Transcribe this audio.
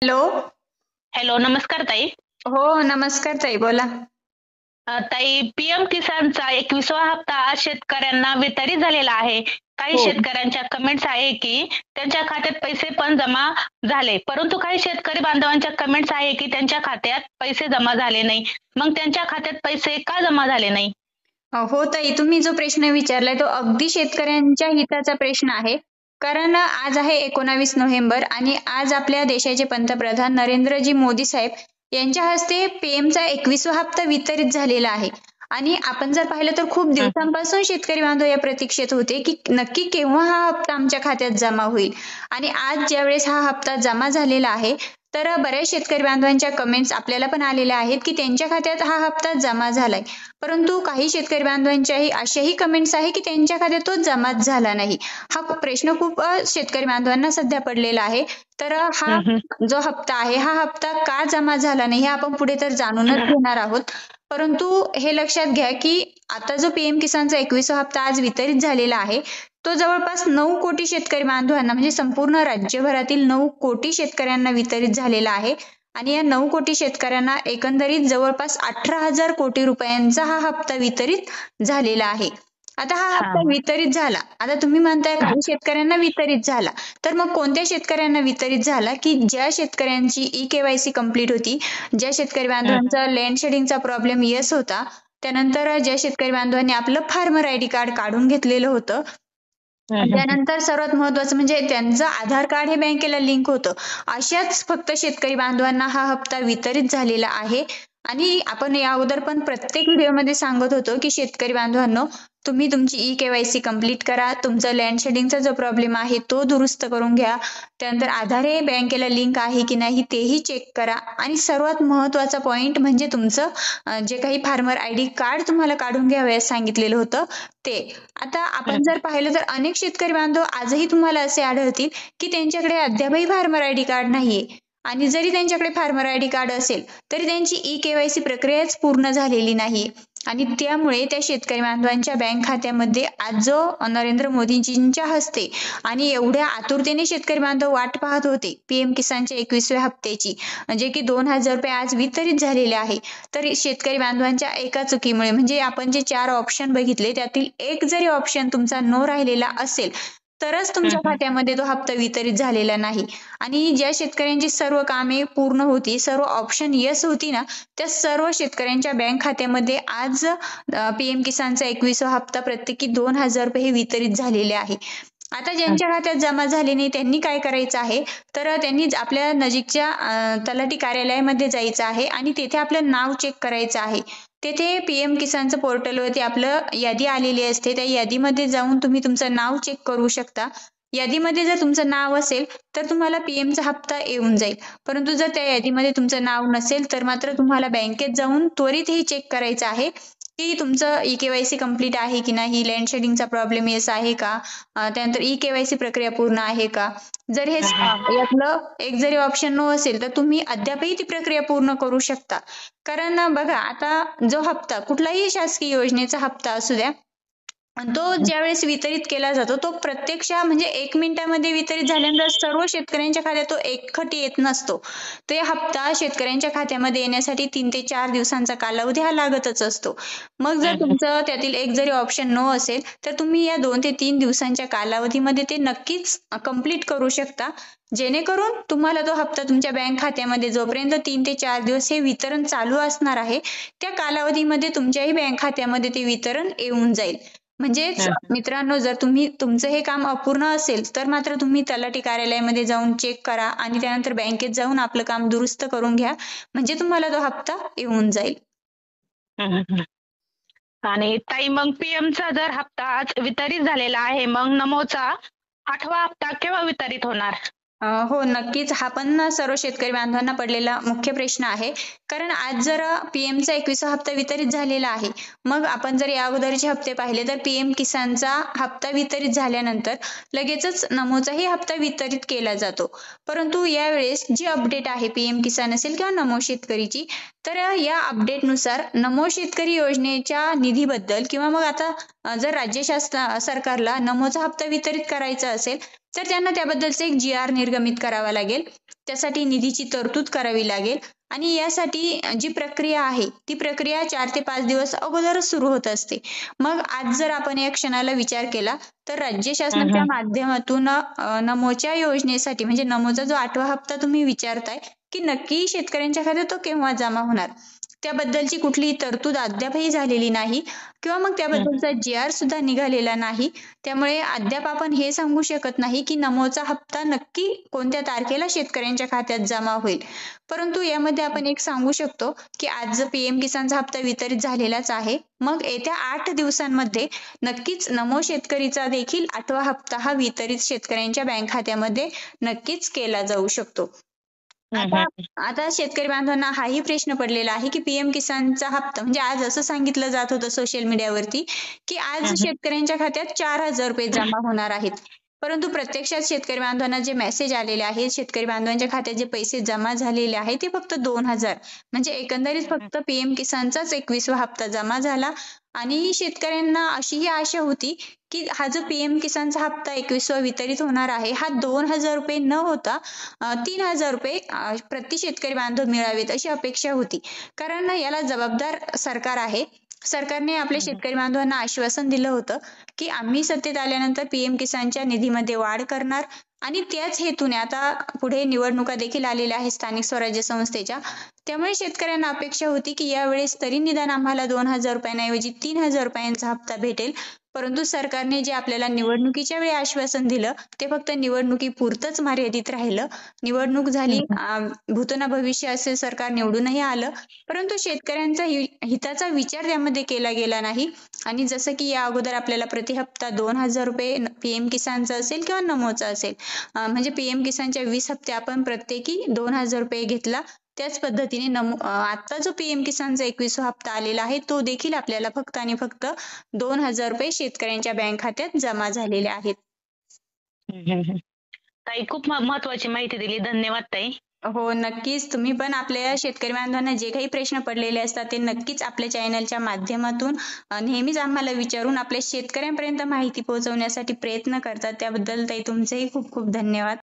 Hello. Hello, नमस्कार ताई. हो, नमस्कार ताई, बोला. ताई, पीएम किसानचा 21वा हप्ता आज शेतकऱ्यांना वितरित झालेला आहे. काही हो. शेतकऱ्यांच्या कमेंट्स आहे की त्यांच्या खात्यात पैसे पण जमा झाले, परंतु काही शेतकरी बांधवांच्या कमेंट्स आहे की त्यांच्या खात्यात पैसे जमा झाले नाही. मग त्यांच्या खात्यात पैसे का जमा झाले नाही? हो ताई, तुम्ही जो प्रश्न विचारलाय तो अगदी शेतकऱ्यांच्या हिताचा प्रश्न आहे. कारण आज आहे 19 नोव्हेंबर आणि आज आपल्या देशाचे पंतप्रधान नरेंद्रजी मोदी साहेब यांच्या हस्ते पीएमचा 21वा हप्ता वितरित झालेला आहे. आणि आपण जर पाहिलं तर खूप हं, हं. दिवसांपासून शेतकरी बांधव या प्रतीक्षेत होते की नक्की केव्हा हा हप्ता आमच्या खात्यात जमा होईल. आणि आज ज्यावेळेस हा हप्ता जमा झालेला आहे, तर बऱ्याच शेतकरी बांधवांच्या कमेंट्स आपल्याला पण आलेल्या आहेत की त्यांच्या खात्यात हा हप्ता जमा झालाय. परंतु काही शेतकरी बांधवांच्याही अशाही कमेंट्स आहे की त्यांच्या खात्यात तो जमाच झाला नाही. हा प्रश्न खूप शेतकरी बांधवांना सध्या पडलेला आहे. तर हा हं, हं. जो हप्ता आहे हा हप्ता का जमा झाला नाही हे आपण पुढे तर जाणूनच घेणार आहोत. परंतु हे लक्षात घ्या की आता जो पीएम किसानचा 21वा हप्ता आज वितरित झालेला आहे तो जवळपास 9 कोटी शेतकरी बांधवांना म्हणजे संपूर्ण राज्यभरातील 9 कोटी शेतकऱ्यांना वितरित झालेला आहे. आणि या 9 कोटी शेतकऱ्यांना एकंदरीत जवळपास 18,000 कोटी रुपयांचा हा हप्ता वितरित झालेला आहे. आता हा हप्ता हां. वितरित झाला. आता तुम्ही म्हणताय काही शेतकऱ्यांना वितरित झाला. तर मग कोणत्या शेतकऱ्यांना वितरित झाला की ज्या शेतकऱ्यांची ई-केवायसी कंप्लीट होती, ज्या शेतकरी हं, बांधवांचा लँड शेडिंगचा प्रॉब्लेम येस होता, त्यानंतर ज्या शेतकरी बांधवांनी आपलं फार्मर आयडी कार्ड काढून घेतलेलं होतं, हं, आणि हं, हं. त्यानंतर सर्वात महत्वाचं म्हणजे त्यांचं आधार कार्ड हे बँकेला लिंक होतं. अशाच फक्त शेतकरी बांधवांना हा हप्ता वितरित झालेला आहे. आणि आपण या अगोदर पण प्रत्येक व्हिडिओमध्ये सांगत होतो की शेतकरी बांधवांनो, तुम्ही तुमची ई-केवायसी कंप्लीट करा, तुमचा लँड शेडिंगचा जो प्रॉब्लेम आहे तो दुरुस्त करून घ्या, त्यानंतर आधार हे बँकेला लिंक आहे की नाही तेही चेक करा, आणि सर्वात महत्वाचा पॉइंट म्हणजे तुमचं जे काही फार्मर आयडी कार्ड तुम्हाला काढून घ्यावयास सांगितलेलं होतं ते. आता आपण जर पाहिलं तर अनेक शेतकरी बांधव आजही तुम्हाला असे आढळतील की त्यांच्याकडे अद्यापही फार्मर आयडी कार्ड नाहीये. आणि जरी त्यांच्याकडे फार्मर आयडी कार्ड असेल तरी त्यांची ई-केवायसी प्रक्रियाच पूर्ण झालेली नाही. आणि त्यामुळे त्या शेतकरी बांधवांच्या बँक खात्यामध्ये आज जो नरेंद्र मोदीजींच्या हस्ते आणि एवढ्या आतुरतेने शेतकरी बांधव वाट पाहत होते पीएम किसानच्या 21व्या हप्त्याची, म्हणजे की 2,000 रुपये आज वितरित झालेले आहे. तर शेतकरी बांधवांच्या एका चुकीमुळे म्हणजे आपण जे 4 ऑप्शन बघितले त्यातील एक जरी ऑप्शन तुमचा नो राहिलेला असेल तरच हं, तुमच्या हं. खात्यामध्ये तो हप्ता वितरित झालेला नाही. आणि ज्या शेतकऱ्यांची सर्व कामे पूर्ण होती, सर्व ऑप्शन यस होती ना, त्या सर्व शेतकऱ्यांच्या बँक खात्यामध्ये आज पीएम किसानचा 21वा हप्ता प्रत्येकी 2,000 रुपये हे वितरित झालेले आहे. आता हं. ज्यांच्या खात्यात जमा झाले नाही त्यांनी काय करायचं आहे, तर त्यांनी आपल्या नजीकच्या तलाठी कार्यालयामध्ये जायचं आहे आणि तेथे आपलं नाव चेक करायचं आहे. तेथे पीएम किसानचं पोर्टलवरती आपलं यादी आलेली असते, त्या यादीमध्ये जाऊन तुम्ही तुमचं नाव चेक करू शकता. यादीमध्ये जर तुमचं नाव असेल तर तुम्हाला पीएमचा हप्ता येऊन जाईल. परंतु जर त्या यादीमध्ये तुमचं नाव नसेल तर मात्र तुम्हाला बँकेत जाऊन त्वरित हे चेक करायचं आहे की तुमचं ई-केवायसी कंप्लीट आहे की नाही, लँड शेडिंगचा प्रॉब्लेम येस आहे का, त्यानंतर ई-केवायसी प्रक्रिया पूर्ण आहे का. जर हे हं, हं. यातलं एक जरी ऑप्शन नो असेल तर तुम्ही अद्यापही ती प्रक्रिया पूर्ण करू शकता. कारण ना बघा, आता जो हप्ता कुठलाही शासकीय योजनेचा हप्ता असू द्या, आणि तो ज्यावेळेस वितरित केला जातो तो प्रत्यक्ष म्हणजे 1 मिनिटामध्ये वितरित झाल्यानंतर सर्व शेतकऱ्यांच्या खात्यात तो एकखटी येत नसतो. तो हप्ता शेतकऱ्यांच्या खात्यामध्ये येण्यासाठी 3 ते 4 दिवसांचा कालावधी हा लागतच असतो. मग जर हं, हं. तुमचं त्यातील एक जरी ऑप्शन नो असेल तर तुम्ही या 2 ते 3 दिवसांच्या कालावधीमध्ये ते नक्कीच कंप्लीट करू शकता, जेणेकरून तुम्हाला तो हप्ता तुमच्या बँक खात्यामध्ये जोपर्यंत 3 ते 4 दिवस हे वितरण चालू असणार आहे त्या कालावधीमध्ये तुमच्याही बँक खात्यामध्ये ते वितरण येऊन जाईल. म्हणजेच हं, मित्रांनो, जर तुम्ही तुमचं हे काम अपूर्ण असेल तर मात्र तुम्ही तलाठी कार्यालयामध्ये जाऊन चेक करा आणि त्यानंतर बँकेत जाऊन आपलं काम दुरुस्त करून घ्या, म्हणजे तुम्हाला तो हप्ता येऊन जाईल. हं, हं, हं. आणि ताई, मग पीएमचा जर हप्ता आज वितरित झालेला आहे, मग नमोचा 8वा हप्ता केव्हा वितरित होणार? हो, नक्कीच. हा पण सर्व शेतकरी बांधवांना पडलेला मुख्य प्रश्न आहे. कारण आज जर पीएमचा 21वा हप्ता वितरित झालेला आहे. मग आपण जर या अगोदरचे हप्ते पाहिले तर पीएम किसानचा हप्ता वितरित झाल्यानंतर लगेचच नमोचाही हप्ता वितरित केला जातो. परंतु यावेळेस जी अपडेट आहे पीएम किसान असेल किंवा नमो शेतकरीची, तर या अपडेटनुसार नमो शेतकरी योजनेच्या निधीबद्दल किंवा मग आता जर राज्य सरकारला नमोचा हप्ता वितरित करायचा असेल तर त्यांना त्याबद्दलचे एक GR निर्गमित करावा लागेल. त्यासाठी निधीची तरतूद करावी लागेल आणि यासाठी जी प्रक्रिया आहे ती प्रक्रिया 4 ते 5 दिवस अगोदरच सुरू होत असते. मग आज जर आपण या क्षणाला विचार केला तर राज्य शासनाच्या माध्यमातून नमोच्या योजनेसाठी म्हणजे नमोचा जो 8वा हप्ता तुम्ही विचारताय की नक्की शेतकऱ्यांच्या खात्यात तो केव्हा जमा होणार, त्याबद्दलची कुठलीही तरतूद अद्यापही झालेली नाही किंवा मग त्याबद्दलचा GR सुद्धा निघालेला नाही. त्यामुळे अद्याप आपण हे सांगू शकत नाही की नमोचा हप्ता नक्की कोणत्या तारखेला शेतकऱ्यांच्या खात्यात जमा होईल. परंतु यामध्ये आपण एक सांगू शकतो की आज PM किसानचा हप्ता वितरित झालेलाच आहे. मग येत्या 8 दिवसांमध्ये नक्कीच नमो शेतकरीचा देखील 8वा हप्ता हा वितरित शेतकऱ्यांच्या बँक खात्यामध्ये नक्कीच केला जाऊ शकतो. आता शेतकरी बांधवांना हाही प्रश्न पडलेला आहे की PM किसानचा हप्ता म्हणजे आज असं सांगितलं जात होतं सोशल मीडियावरती की आज शेतकऱ्यांच्या खात्यात 4,000 रुपये जमा होणार आहेत. परंतु प्रत्यक्षात शेतकरी बांधवांना जे मेसेज आलेले आहेत, शेतकरी बांधवांच्या खात्यात जे पैसे जमा झालेले आहेत ते फक्त 2,000 म्हणजे एकंदरीत फक्त PM किसानचाच 21वा हप्ता जमा झाला आणि शेतकऱ्यांना अशीही आशा होती की हा जो PM किसानचा हप्ता 21वा वितरित होणार आहे हा 2,000 रुपये न होता 3,000 रुपये प्रति शेतकरी बांधव मिळावेत अशी अपेक्षा होती. कारण याला जबाबदार सरकार आहे. सरकारने आपल्या शेतकरी बांधवांना आश्वासन दिलं होतं की आम्ही सत्तेत आल्यानंतर PM किसानच्या निधीमध्ये वाढ करणार आणि त्याच हेतूने आता पुढे निवडणुका देखील आलेल्या आहेत स्थानिक स्वराज्य संस्थेच्या. त्यामुळे शेतकऱ्यांना अपेक्षा होती की यावेळेस तरी निदान आम्हाला 2,000 रुपयांऐवजी 3,000 रुपयांचा हप्ता भेटेल. परंतु सरकारने जे आपल्याला निवडणुकीच्या वेळी आश्वासन दिलं ते फक्त निवडणुकीपुरतच मर्यादित राहिलं. निवडणूक झाली, भूतो भविष्य असे सरकार निवडूनही आलं, परंतु शेतकऱ्यांचा हिताचा विचार त्यामध्ये केला गेला नाही. आणि जसं की या अगोदर आपल्याला प्रति हप्ता 2,000 रुपये PM किसानचा असेल किंवा नमोचा असेल म्हणजे PM किसानच्या 20 हप्ते आपण प्रत्येकी 2,000 रुपये घेतला. त्याच पद्धतीने आता जो PM किसानचा 21वा हप्ता आलेला आहे तो देखील आपल्याला फक्त आणि फक्त 2,000 रुपये शेतकऱ्यांच्या बँक खात्यात जमा झालेले आहेत. ताई खूप महत्वाची माहिती दिली. धन्यवाद ताई. हो नक्कीच. तुम्ही पण आपल्या शेतकरी बांधवांना जे काही प्रश्न पडलेले असतात ते नक्कीच आपल्या चॅनलच्या माध्यमातून नेहमीच आम्हाला विचारून आपल्या शेतकऱ्यांपर्यंत माहिती पोहोचवण्यासाठी प्रयत्न करतात. त्याबद्दल ताई तुमचेही खूप खूप धन्यवाद.